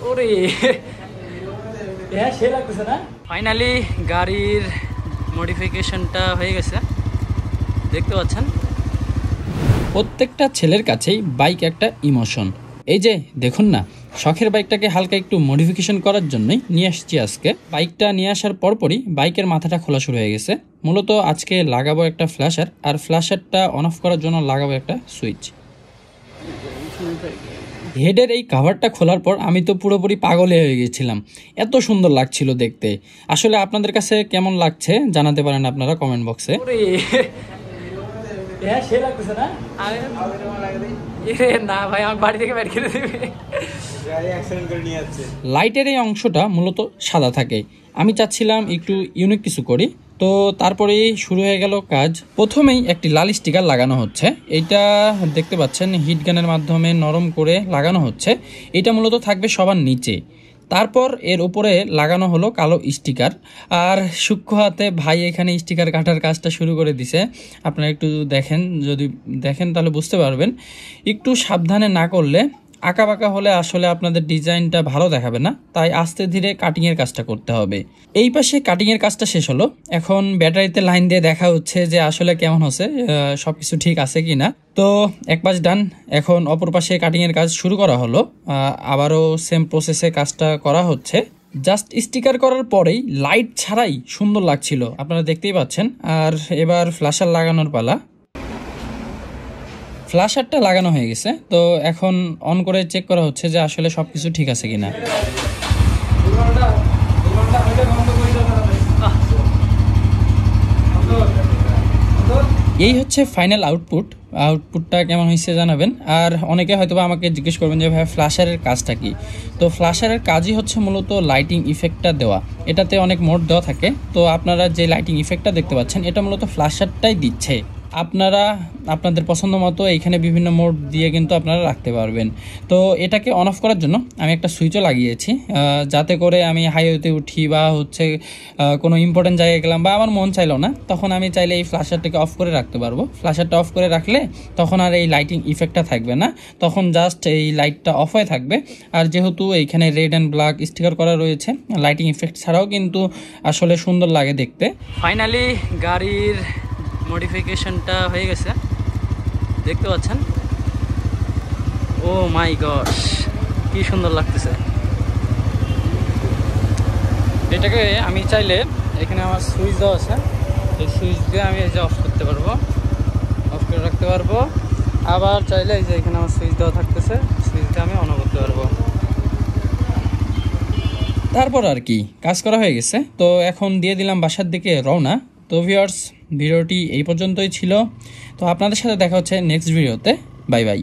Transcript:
ওরে হ্যাঁ সে লাগতেছে না। ফাইনালি গাড়ির মডিফিকেশনটা হয়ে গেছে, দেখতে পাচ্ছেন। প্রত্যেকটা ছেলের কাছেই বাইক একটা ইমোশন। এই যে দেখুন না, শখের বাইকটাকে হালকা একটু মডিফিকেশন করার জন্যই নিয়ে আসছি আজকে। বাইকটা নিয়ে আসার পরপরই বাইকের মাথাটা খোলা শুরু হয়ে গেছে। মূলত আজকে লাগাবো একটা ফ্ল্যাশার, আর ফ্ল্যাশারটা অন অফ করার জন্য লাগাবো একটা সুইচ। হেডের এই কাভারটা খোলার পর আমি তো পুরোপুরি পাগল হয়ে গেছিলাম, এত সুন্দর লাগছিল দেখতে। আসলে আপনাদের কাছে কেমন লাগছে জানাতে পারেন আপনারা কমেন্ট বক্সে। হ্যাঁ সে লাগতেছে না। না ভাই, আমার বাড়ি থেকে বের করে দিবে। লাইটের এই অংশটা মূলত সাদা থাকে, আমি চাচ্ছিলাম একটু ইউনিক কিছু করি, তো তারপরেই শুরু হয়ে গেল কাজ। প্রথমেই একটি লাল স্টিকার লাগানো হচ্ছে, এইটা দেখতে পাচ্ছেন হিট গানের মাধ্যমে নরম করে লাগানো হচ্ছে। এটা মূলত থাকবে সবার নিচে। তারপর এর উপরে লাগানো হলো কালো স্টিকার, আর সূক্ষ্ম হাতে ভাই এখানে স্টিকার কাটার কাজটা শুরু করে দিছে। আপনারা একটু দেখেন, যদি দেখেন তাহলে বুঝতে পারবেন। একটু সাবধানে না করলে, আঁকা বাঁকা হলে আসলে আপনাদের ডিজাইনটা ভালো দেখাবে না, তাই আস্তে ধীরে কাটিংয়ের কাজটা করতে হবে। এই পাশে কাটিংয়ের কাজটা শেষ হলো, এখন ব্যাটারিতে লাইন দিয়ে দেখা হচ্ছে যে আসলে কেমন হচ্ছে, সব কিছু ঠিক আছে কি না। তো এক পাশ ডান, এখন অপর পাশে কাটিংয়ের কাজ শুরু করা হলো। আবারও সেম প্রসেসে কাজটা করা হচ্ছে। জাস্ট স্টিকার করার পরেই লাইট ছাড়াই সুন্দর লাগছিল, আপনারা দেখতেই পাচ্ছেন। আর এবার ফ্ল্যাশার লাগানোর পালা। ফ্ল্যাশারটা লাগানো হয়ে গেছে, তো এখন অন করে চেক করা হচ্ছে যে আসলে সব কিছু ঠিক আছে কিনা। এই হচ্ছে ফাইনাল আউটপুটটা কেমন হয়েছে জানাবেন। আর অনেকে হয়তো আমাকে জিজ্ঞেস করবেন যে ভাই ফ্ল্যাশারের কাজটা কি। তো ফ্ল্যাশারের কাজই হচ্ছে মূলত লাইটিং ইফেক্টটা দেওয়া, এটাতে অনেক মোড দেওয়া থাকে। তো আপনারা যে লাইটিং ইফেক্টটা দেখতে পাচ্ছেন, এটা মূলত ফ্ল্যাশারটাই দিচ্ছে। আপনারা আপনাদের পছন্দ মতো এইখানে বিভিন্ন মোড দিয়ে কিন্তু আপনারা রাখতে পারবেন। তো এটাকে অন অফ করার জন্য আমি একটা সুইচও লাগিয়েছি, যাতে করে আমি হাইওয়েতে উঠি বা হচ্ছে কোনো ইম্পর্টেন্ট জায়গায় গেলাম বা আমার মন চাইলো না, তখন আমি চাইলে এই ফ্ল্যাশারটাকে অফ করে রাখতে পারবো। ফ্ল্যাশারটা অফ করে রাখলে তখন আর এই লাইটিং ইফেক্টটা থাকবে না, তখন জাস্ট এই লাইটটা অফ হয়ে থাকবে। আর যেহেতু এইখানে রেড অ্যান্ড ব্ল্যাক স্টিকার করা রয়েছে, লাইটিং ইফেক্ট ছাড়াও কিন্তু আসলে সুন্দর লাগে দেখতে। ফাইনালি গাড়ির মডিফিকেশনটা হয়ে গেছে, দেখতে পাচ্ছেন। ও মাই গড, কি সুন্দর লাগতেছে। এটাকে আমি চাইলে, এখানে আমার সুইচ দেওয়া আছে, এই সুইচ দিয়ে আমি এই যে অফ করতে পারবো, অফ করে রাখতে পারবো। আবার চাইলে এই যে এখানে আমার সুইচ দেওয়া থাকতেছে, সুইচ দিয়ে আমি অন করতে পারবো। তারপর আর কি কাজ করা হয়ে গেছে, তো এখন দিয়ে দিলাম বাসার দিকে রওনা। তো ভিউয়ার্স, ভিডিওটি এই পর্যন্তই ছিল। তো আপনাদের সাথে দেখা হচ্ছে নেক্সট ভিডিওতে। Bye bye.